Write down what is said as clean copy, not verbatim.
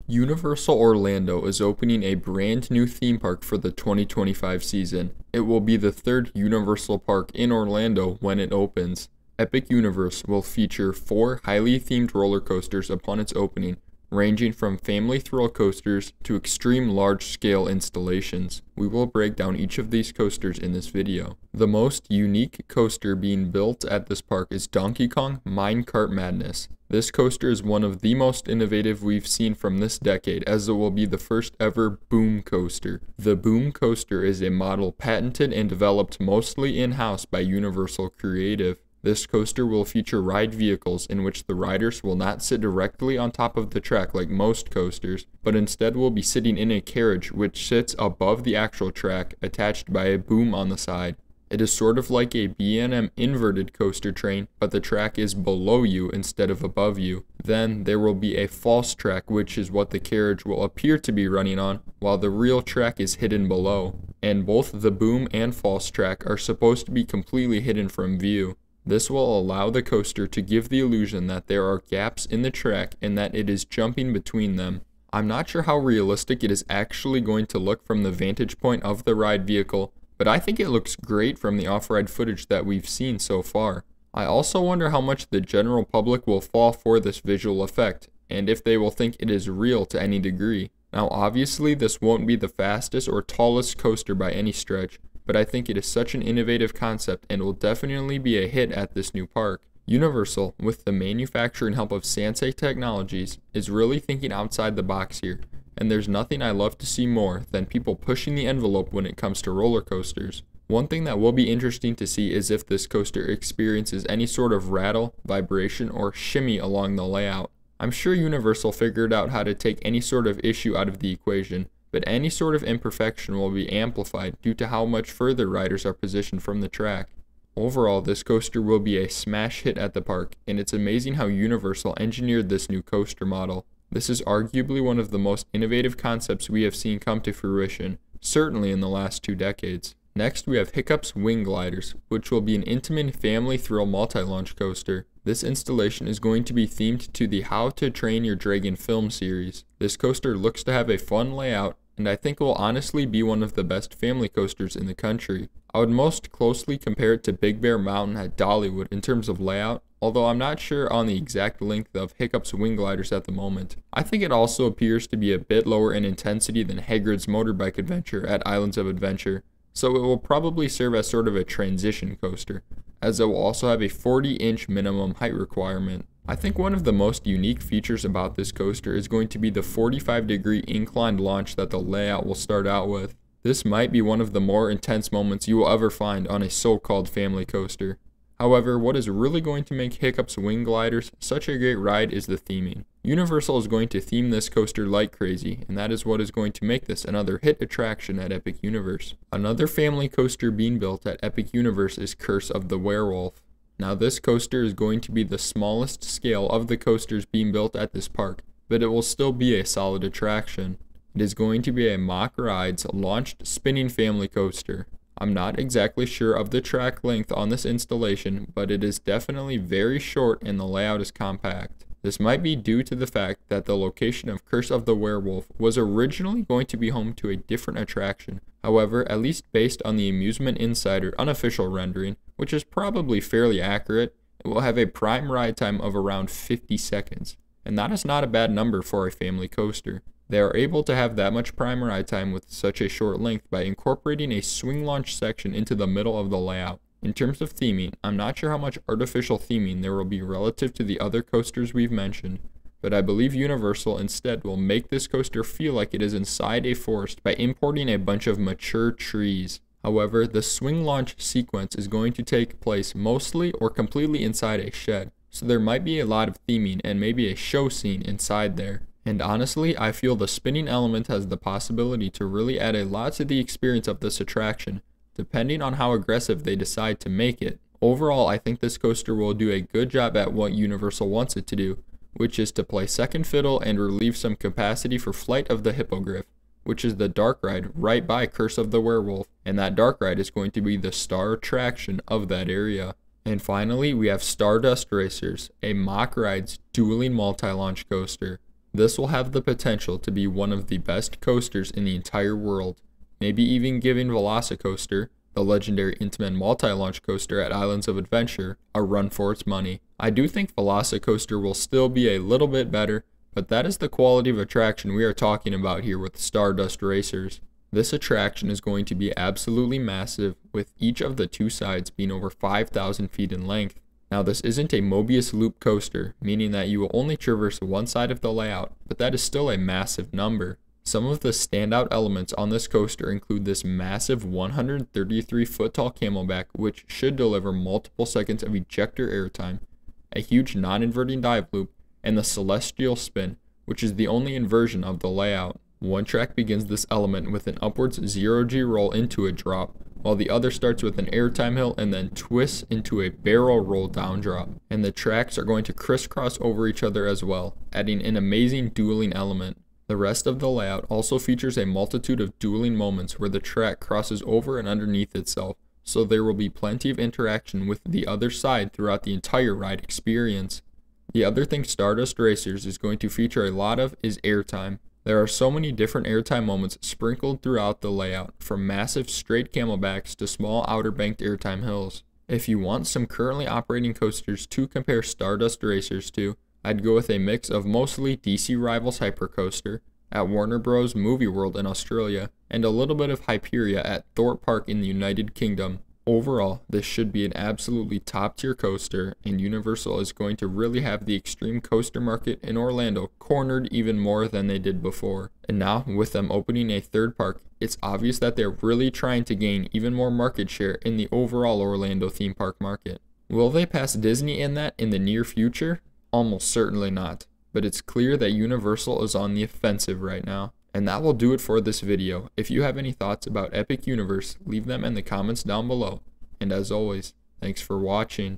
Universal Orlando is opening a brand new theme park for the 2025 season. It will be the third Universal park in Orlando when it opens. Epic Universe will feature 4 highly themed roller coasters upon its opening, ranging from family thrill coasters to extreme large-scale installations. We will break down each of these coasters in this video. The most unique coaster being built at this park is Donkey Kong Minecart Madness. This coaster is one of the most innovative we've seen from this decade, as it will be the first ever boom coaster. The boom coaster is a model patented and developed mostly in-house by Universal Creative. This coaster will feature ride vehicles in which the riders will not sit directly on top of the track like most coasters, but instead will be sitting in a carriage which sits above the actual track, attached by a boom on the side. It is sort of like a B&M inverted coaster train, but the track is below you instead of above you. Then there will be a false track, which is what the carriage will appear to be running on, while the real track is hidden below. And both the boom and false track are supposed to be completely hidden from view. This will allow the coaster to give the illusion that there are gaps in the track and that it is jumping between them. I'm not sure how realistic it is actually going to look from the vantage point of the ride vehicle, but I think it looks great from the off-ride footage that we've seen so far. I also wonder how much the general public will fall for this visual effect, and if they will think it is real to any degree. Now obviously this won't be the fastest or tallest coaster by any stretch, but I think it is such an innovative concept and will definitely be a hit at this new park. Universal, with the manufacturing help of Sansei Technologies, is really thinking outside the box here, and there's nothing I love to see more than people pushing the envelope when it comes to roller coasters. One thing that will be interesting to see is if this coaster experiences any sort of rattle, vibration, or shimmy along the layout. I'm sure Universal figured out how to take any sort of issue out of the equation, but any sort of imperfection will be amplified due to how much further riders are positioned from the track. Overall, this coaster will be a smash hit at the park, and it's amazing how Universal engineered this new coaster model. This is arguably one of the most innovative concepts we have seen come to fruition, certainly in the last 2 decades. Next, we have Hiccups Wing Gliders, which will be an intimate family thrill multi-launch coaster. This installation is going to be themed to the How to Train Your Dragon film series. This coaster looks to have a fun layout, and I think it will honestly be one of the best family coasters in the country. I would most closely compare it to Big Bear Mountain at Dollywood in terms of layout, although I'm not sure on the exact length of Hiccups Wing Gliders at the moment. I think it also appears to be a bit lower in intensity than Hagrid's Motorbike Adventure at Islands of Adventure, so it will probably serve as sort of a transition coaster, as it will also have a 40-inch minimum height requirement. I think one of the most unique features about this coaster is going to be the 45-degree inclined launch that the layout will start out with. This might be one of the more intense moments you will ever find on a so-called family coaster. However, what is really going to make Hiccups Wing Gliders such a great ride is the theming. Universal is going to theme this coaster like crazy, and that is what is going to make this another hit attraction at Epic Universe. Another family coaster being built at Epic Universe is Curse of the Werewolf. Now this coaster is going to be the smallest scale of the coasters being built at this park, but it will still be a solid attraction. It is going to be a Mock Rides launched spinning family coaster. I'm not exactly sure of the track length on this installation, but it is definitely very short and the layout is compact. This might be due to the fact that the location of Curse of the Werewolf was originally going to be home to a different attraction. However, at least based on the Amusement Insider unofficial rendering, which is probably fairly accurate, it will have a prime ride time of around 50 seconds. And that is not a bad number for a family coaster. They are able to have that much prime ride time with such a short length by incorporating a swing launch section into the middle of the layout. In terms of theming, I'm not sure how much artificial theming there will be relative to the other coasters we've mentioned, but I believe Universal instead will make this coaster feel like it is inside a forest by importing a bunch of mature trees. However, the swing launch sequence is going to take place mostly or completely inside a shed, so there might be a lot of theming and maybe a show scene inside there. And honestly, I feel the spinning element has the possibility to really add a lot to the experience of this attraction, depending on how aggressive they decide to make it. Overall, I think this coaster will do a good job at what Universal wants it to do, which is to play second fiddle and relieve some capacity for Flight of the Hippogriff, which is the dark ride right by Curse of the Werewolf, and that dark ride is going to be the star attraction of that area. And finally, we have Stardust Racers, a Mock Rides dueling multi-launch coaster. This will have the potential to be one of the best coasters in the entire world, maybe even giving Velocicoaster, the legendary Intamin multi-launch coaster at Islands of Adventure, a run for its money. I do think Velocicoaster will still be a little bit better, but that is the quality of attraction we are talking about here with Stardust Racers. This attraction is going to be absolutely massive, with each of the two sides being over 5,000 feet in length. Now this isn't a Mobius loop coaster, meaning that you will only traverse one side of the layout, but that is still a massive number. Some of the standout elements on this coaster include this massive 133 foot tall camelback, which should deliver multiple seconds of ejector airtime, a huge non-inverting dive loop, and the celestial spin, which is the only inversion of the layout. One track begins this element with an upwards 0G roll into a drop, while the other starts with an airtime hill and then twists into a barrel roll down drop. And the tracks are going to crisscross over each other as well, adding an amazing dueling element. The rest of the layout also features a multitude of dueling moments where the track crosses over and underneath itself, so there will be plenty of interaction with the other side throughout the entire ride experience. The other thing Stardust Racers is going to feature a lot of is airtime. There are so many different airtime moments sprinkled throughout the layout, from massive straight camelbacks to small outer banked airtime hills. If you want some currently operating coasters to compare Stardust Racers to, I'd go with a mix of mostly DC Rivals Hypercoaster at Warner Bros. Movie World in Australia, and a little bit of Hyperia at Thorpe Park in the United Kingdom. Overall, this should be an absolutely top tier coaster, and Universal is going to really have the extreme coaster market in Orlando cornered even more than they did before. And now, with them opening a third park, it's obvious that they're really trying to gain even more market share in the overall Orlando theme park market. Will they pass Disney in that in the near future? Almost certainly not, but it's clear that Universal is on the offensive right now. And that will do it for this video. If you have any thoughts about Epic Universe, leave them in the comments down below. And as always, thanks for watching.